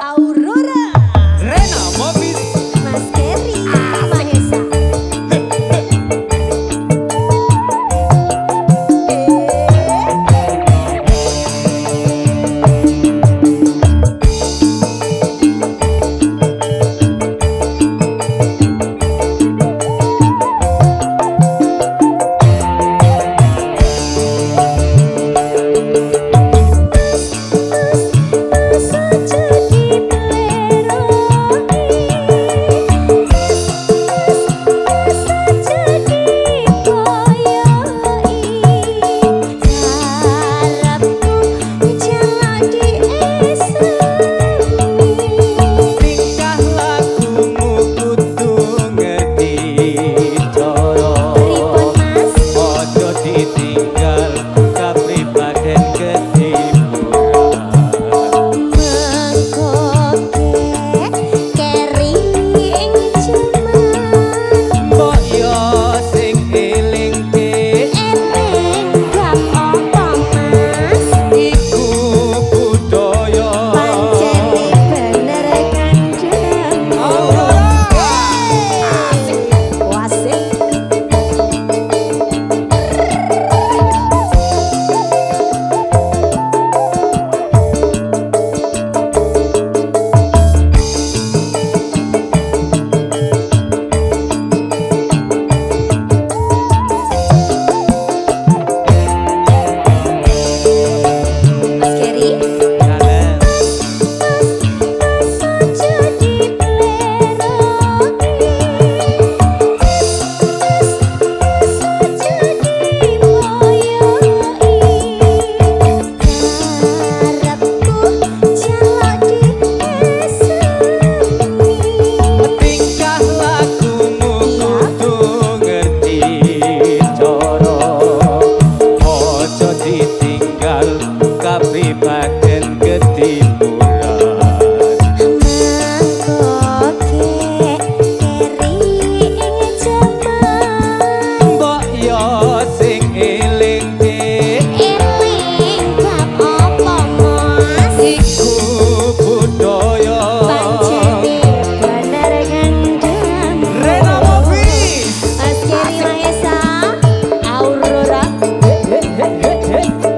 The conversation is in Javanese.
Aurora, Rena Movis, Mas Keri, Mahesa. tingkah lakumu kudu ngerti cara. Ojo ditinggal kapribaden ketimuran. Mbok yo sing elingke iku budaya. Kalem. Tingkah lakumu kudu ngerti cara. Ojo ditinggal kapribaden ketimuran. Mbok yo sing elingke iku budaya. Rena Movis. Mas Keri Mahesa, Aurora. Hey, hey, hey, hey.